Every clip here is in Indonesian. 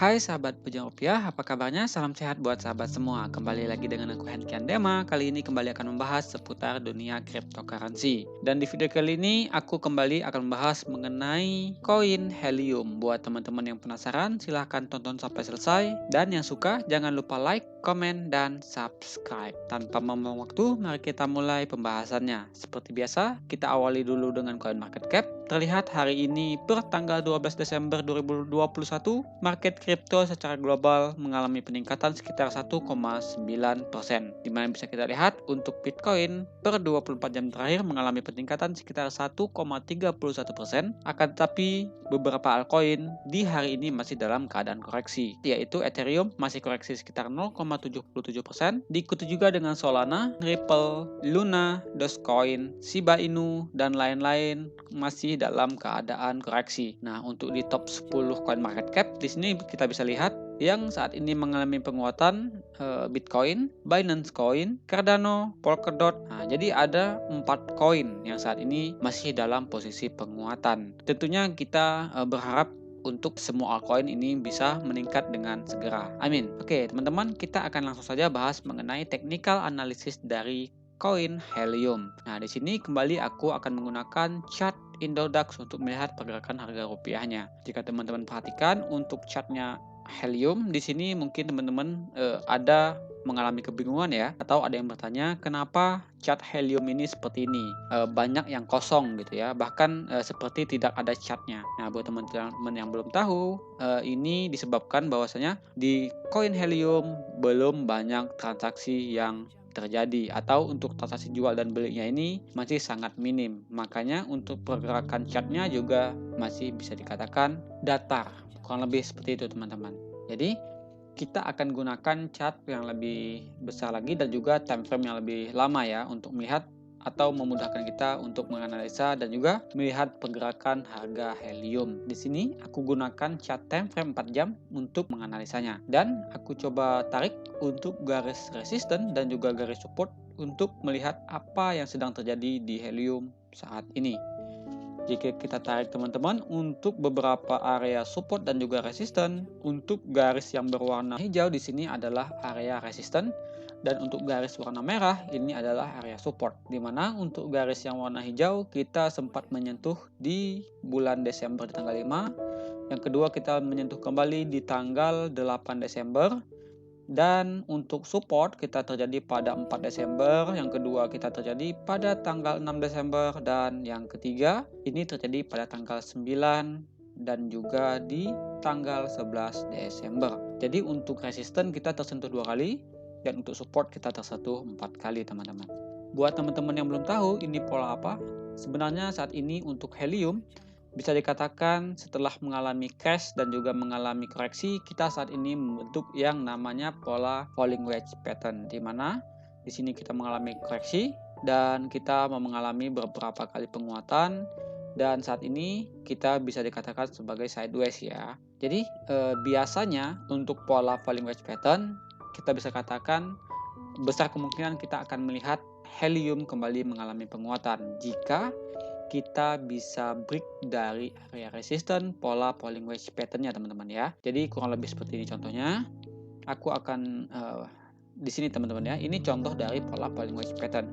Hai sahabat Bujang Rupiah, apa kabarnya? Salam sehat buat sahabat semua. Kembali lagi dengan aku Henkian Dema. Kali ini kembali akan membahas seputar dunia cryptocurrency. Dan di video kali ini aku kembali akan membahas mengenai koin Helium. Buat teman-teman yang penasaran, silahkan tonton sampai selesai. Dan yang suka, jangan lupa like, komen, dan subscribe. Tanpa membuang waktu, mari kita mulai pembahasannya. Seperti biasa, kita awali dulu dengan koin market cap. Terlihat hari ini per tanggal 12 Desember 2021, market kripto secara global mengalami peningkatan sekitar 1,9%. Di mana bisa kita lihat untuk Bitcoin per 24 jam terakhir mengalami peningkatan sekitar 1,31%. Akan tetapi beberapa altcoin di hari ini masih dalam keadaan koreksi, yaitu Ethereum masih koreksi sekitar 0,77%, diikuti juga dengan Solana, Ripple, Luna, Dogecoin, Shiba Inu, dan lain-lain masih dalam keadaan koreksi. Nah, untuk di top 10 coin market cap, di sini kita bisa lihat yang saat ini mengalami penguatan Bitcoin, Binance Coin, Cardano, Polkadot. Nah, jadi ada 4 koin yang saat ini masih dalam posisi penguatan. Tentunya kita berharap untuk semua altcoin ini bisa meningkat dengan segera. Amin. Oke, teman-teman, kita akan langsung saja bahas mengenai technical analysis dari koin Helium. Nah, di sini kembali aku akan menggunakan chart Indodax untuk melihat pergerakan harga rupiahnya. Jika teman-teman perhatikan untuk chartnya Helium, di sini mungkin teman-teman ada mengalami kebingungan ya, atau ada yang bertanya kenapa chart Helium ini seperti ini, banyak yang kosong gitu ya, bahkan seperti tidak ada chartnya. Nah, buat teman-teman yang belum tahu, ini disebabkan bahwasanya di koin Helium belum banyak transaksi yang terjadi, atau untuk transaksi jual dan belinya ini masih sangat minim. Makanya untuk pergerakan chartnya juga masih bisa dikatakan datar, kurang lebih seperti itu teman-teman. Jadi kita akan gunakan chart yang lebih besar lagi dan juga time frame yang lebih lama ya, untuk melihat atau memudahkan kita untuk menganalisa dan juga melihat pergerakan harga Helium. Di sini aku gunakan chart time frame 4 jam untuk menganalisanya, dan aku coba tarik untuk garis resisten dan juga garis support untuk melihat apa yang sedang terjadi di Helium saat ini. Jika kita tarik teman-teman untuk beberapa area support dan juga resisten, untuk garis yang berwarna hijau di sini adalah area resisten, dan untuk garis warna merah ini adalah area support. Dimana untuk garis yang warna hijau kita sempat menyentuh di bulan Desember di tanggal 5. Yang kedua kita menyentuh kembali di tanggal 8 Desember. Dan untuk support kita terjadi pada 4 Desember, yang kedua kita terjadi pada tanggal 6 Desember, dan yang ketiga ini terjadi pada tanggal 9 dan juga di tanggal 11 Desember. Jadi untuk resisten kita tersentuh 2 kali, dan untuk support kita tersentuh 4 kali teman-teman. Buat teman-teman yang belum tahu ini pola apa, sebenarnya saat ini untuk Helium bisa dikatakan setelah mengalami crash dan juga mengalami koreksi, kita saat ini membentuk yang namanya pola falling wedge pattern, di mana di sini kita mengalami koreksi dan kita mengalami beberapa kali penguatan, dan saat ini kita bisa dikatakan sebagai sideways ya. Jadi biasanya untuk pola falling wedge pattern kita bisa katakan besar kemungkinan kita akan melihat Helium kembali mengalami penguatan jika kita bisa break dari area resisten pola falling wedge pattern-nya teman-teman ya. Jadi kurang lebih seperti ini contohnya. Aku akan di sini teman-teman ya. Ini contoh dari pola falling wedge pattern.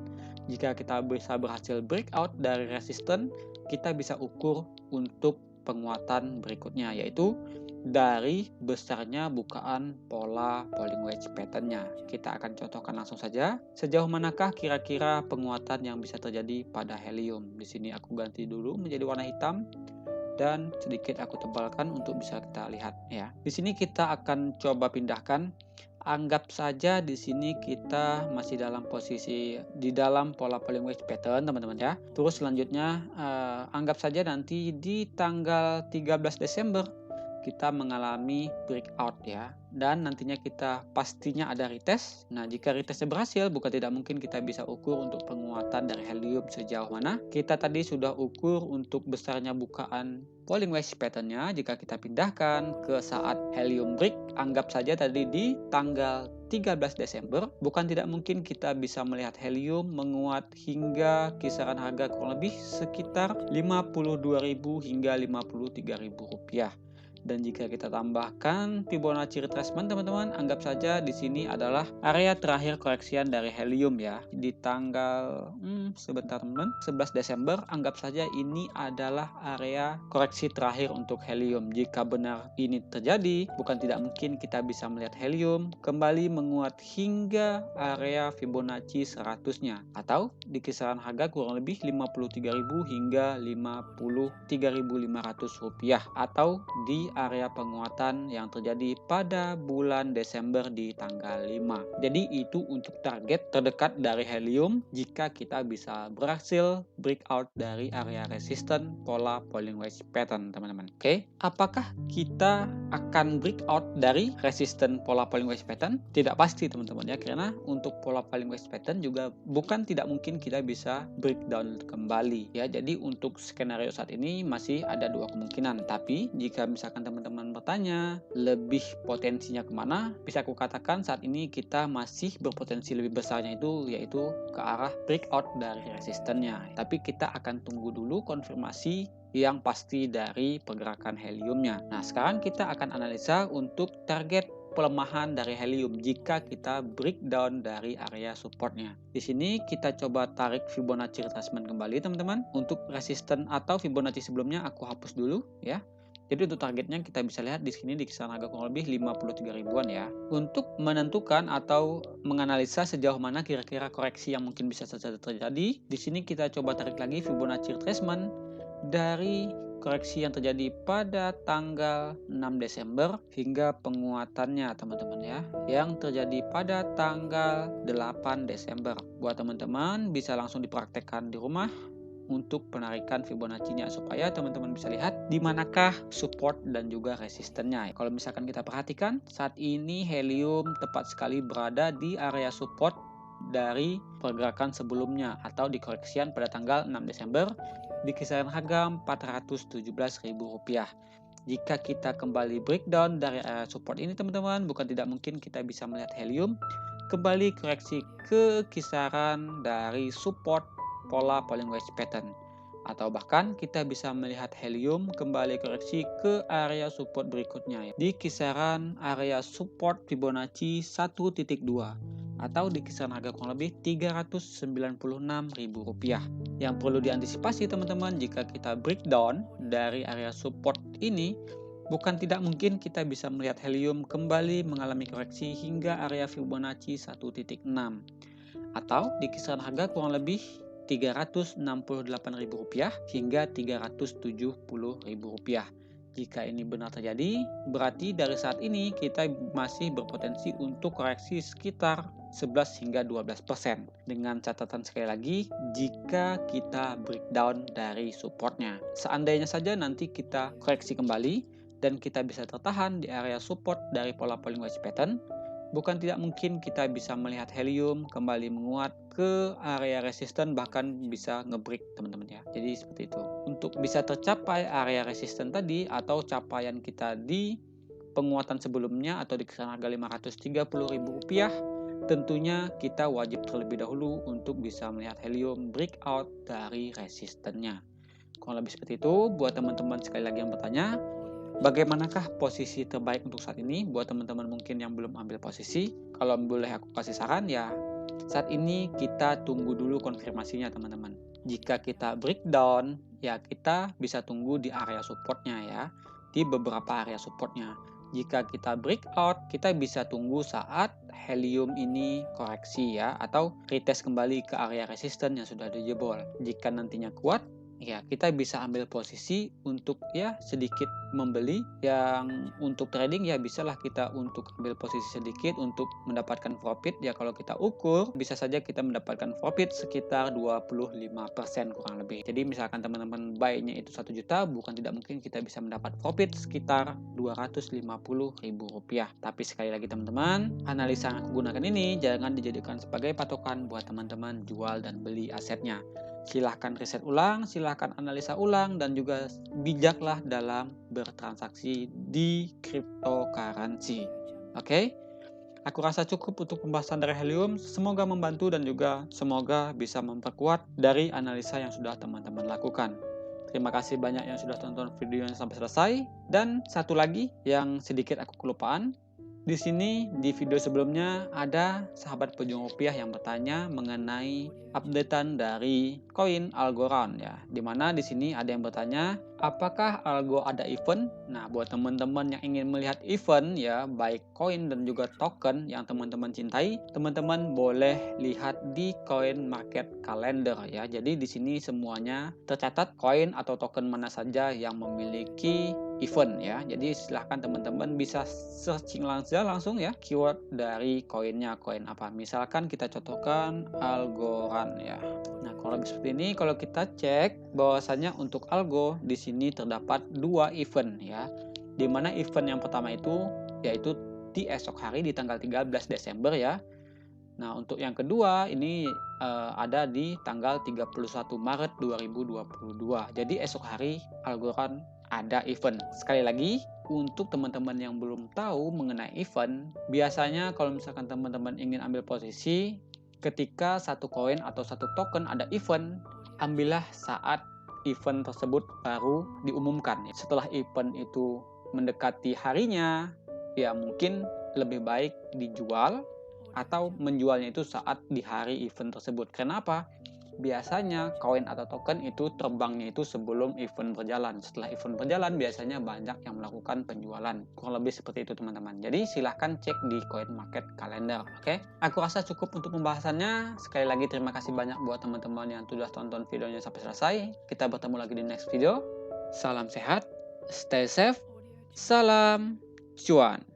Jika kita bisa berhasil breakout dari resisten, kita bisa ukur untuk penguatan berikutnya, yaitu dari besarnya bukaan pola falling wedge pattern-nya. Kita akan contohkan langsung saja. Sejauh manakah kira-kira penguatan yang bisa terjadi pada Helium? Di sini aku ganti dulu menjadi warna hitam dan sedikit aku tebalkan untuk bisa kita lihat ya. Di sini kita akan coba pindahkan. Anggap saja di sini kita masih dalam posisi di dalam pola falling wedge pattern teman-teman ya. Terus selanjutnya anggap saja nanti di tanggal 13 Desember kita mengalami breakout ya, dan nantinya kita pastinya ada retest. Nah, jika retestnya berhasil, bukan tidak mungkin kita bisa ukur untuk penguatan dari Helium sejauh mana. Kita tadi sudah ukur untuk besarnya bukaan falling wedge pattern-nya. Jika kita pindahkan ke saat Helium break, anggap saja tadi di tanggal 13 Desember, bukan tidak mungkin kita bisa melihat Helium menguat hingga kisaran harga kurang lebih sekitar 52.000 hingga 53.000 rupiah. Dan jika kita tambahkan Fibonacci retracement teman-teman, anggap saja di sini adalah area terakhir koreksian dari helium ya. Di tanggal sebentar teman-teman, 11 Desember anggap saja ini adalah area koreksi terakhir untuk helium. Jika benar ini terjadi, bukan tidak mungkin kita bisa melihat helium kembali menguat hingga area Fibonacci 100-nya atau di kisaran harga kurang lebih 53.000 hingga 53.500 rupiah atau di area penguatan yang terjadi pada bulan Desember di tanggal 5. Jadi itu untuk target terdekat dari helium jika kita bisa berhasil breakout dari area resisten pola falling wedge pattern teman-teman. Oke, apakah kita akan breakout dari resisten pola falling wedge pattern? Tidak pasti teman-teman ya, karena untuk pola falling wedge pattern juga bukan tidak mungkin kita bisa breakdown kembali ya. Jadi untuk skenario saat ini masih ada dua kemungkinan, tapi jika misalkan teman-teman bertanya lebih potensinya kemana, bisa aku katakan saat ini kita masih berpotensi lebih besarnya itu yaitu ke arah breakout dari resistennya. Tapi kita akan tunggu dulu konfirmasi yang pasti dari pergerakan heliumnya. Nah, sekarang kita akan analisa untuk target pelemahan dari helium jika kita breakdown dari area supportnya. Di sini kita coba tarik Fibonacci retracement kembali teman-teman. Untuk resisten atau Fibonacci sebelumnya aku hapus dulu ya. Jadi untuk targetnya kita bisa lihat di sini di kisaran harga kurang lebih 53 ribuan ya. Untuk menentukan atau menganalisa sejauh mana kira-kira koreksi yang mungkin bisa saja terjadi, di sini kita coba tarik lagi Fibonacci retracement dari koreksi yang terjadi pada tanggal 6 Desember hingga penguatannya teman-teman ya, yang terjadi pada tanggal 8 Desember. Buat teman-teman bisa langsung dipraktekkan di rumah untuk penarikan Fibonacci-nya supaya teman-teman bisa lihat di manakah support dan juga resistennya. Kalau misalkan kita perhatikan saat ini helium tepat sekali berada di area support dari pergerakan sebelumnya atau di koreksian pada tanggal 6 Desember di kisaran harga Rp417.000. Jika kita kembali breakdown dari area support ini teman-teman, bukan tidak mungkin kita bisa melihat helium kembali koreksi ke kisaran dari support pola falling wedge pattern, atau bahkan kita bisa melihat helium kembali koreksi ke area support berikutnya di kisaran area support Fibonacci 1.2 atau di kisaran harga kurang lebih Rp396.000. Yang perlu diantisipasi teman-teman, jika kita breakdown dari area support ini, bukan tidak mungkin kita bisa melihat helium kembali mengalami koreksi hingga area Fibonacci 1.6 atau di kisaran harga kurang lebih Rp368.000 hingga Rp370.000. Jika ini benar terjadi, berarti dari saat ini kita masih berpotensi untuk koreksi sekitar 11 hingga 12%. Dengan catatan sekali lagi, jika kita breakdown dari supportnya. Seandainya saja nanti kita koreksi kembali dan kita bisa tertahan di area support dari pola falling wedge pattern, bukan tidak mungkin kita bisa melihat helium kembali menguat ke area resisten, bahkan bisa ngebreak teman-teman ya. Jadi seperti itu. Untuk bisa tercapai area resisten tadi atau capaian kita di penguatan sebelumnya atau di kisaran harga Rp530.000, tentunya kita wajib terlebih dahulu untuk bisa melihat helium breakout dari resistennya. Kurang lebih seperti itu. Buat teman-teman sekali lagi yang bertanya, bagaimanakah posisi terbaik untuk saat ini? Buat teman-teman mungkin yang belum ambil posisi, kalau boleh aku kasih saran ya, saat ini kita tunggu dulu konfirmasinya teman-teman. Jika kita breakdown, ya kita bisa tunggu di area supportnya ya, di beberapa area supportnya. Jika kita breakout, kita bisa tunggu saat helium ini koreksi ya, atau retest kembali ke area resisten yang sudah dijebol. Jika nantinya kuat, ya kita bisa ambil posisi untuk ya sedikit membeli. Yang untuk trading ya bisalah kita untuk ambil posisi sedikit untuk mendapatkan profit ya. Kalau kita ukur bisa saja kita mendapatkan profit sekitar 25% kurang lebih. Jadi misalkan teman-teman buy-nya itu 1 juta, bukan tidak mungkin kita bisa mendapat profit sekitar Rp250.000. Tapi sekali lagi teman-teman, analisa yang aku gunakan ini jangan dijadikan sebagai patokan buat teman-teman jual dan beli asetnya. Silahkan riset ulang, silahkan analisa ulang, dan juga bijaklah dalam bertransaksi di cryptocurrency. Oke? Aku rasa cukup untuk pembahasan dari helium. Semoga membantu dan juga semoga bisa memperkuat dari analisa yang sudah teman-teman lakukan. Terima kasih banyak yang sudah tonton videonya sampai selesai. Dan satu lagi yang sedikit aku kelupaan. Di sini di video sebelumnya ada sahabat pejuang rupiah yang bertanya mengenai updatean dari koin Algorand ya. Dimana di sini ada yang bertanya apakah Algo ada event? Nah, buat teman-teman yang ingin melihat event ya, baik koin dan juga token yang teman-teman cintai, teman-teman boleh lihat di Coin Market Calendar ya. Jadi di sini semuanya tercatat koin atau token mana saja yang memiliki event ya. Jadi silahkan teman-teman bisa searching langsung ya keyword dari koinnya, koin apa. Misalkan kita contohkan Algorand ya. Nah, kalau seperti ini kalau kita cek bahwasanya untuk Algo di sini terdapat 2 event ya. Di mana event yang pertama itu yaitu di esok hari di tanggal 13 Desember ya. Nah, untuk yang kedua ini ada di tanggal 31 Maret 2022. Jadi esok hari Algorand ada event. Sekali lagi, untuk teman-teman yang belum tahu mengenai event, biasanya kalau misalkan teman-teman ingin ambil posisi, ketika satu koin atau satu token ada event, ambillah saat event tersebut baru diumumkan. Setelah event itu mendekati harinya, ya mungkin lebih baik dijual atau menjualnya itu saat di hari event tersebut. Kenapa? Biasanya koin atau token itu terbangnya itu sebelum event berjalan. Setelah event berjalan biasanya banyak yang melakukan penjualan. Kurang lebih seperti itu teman-teman. Jadi silahkan cek di Coin Market Calendar. Oke, aku rasa cukup untuk pembahasannya. Sekali lagi terima kasih banyak buat teman-teman yang sudah tonton videonya sampai selesai. Kita bertemu lagi di next video. Salam sehat, stay safe, salam cuan.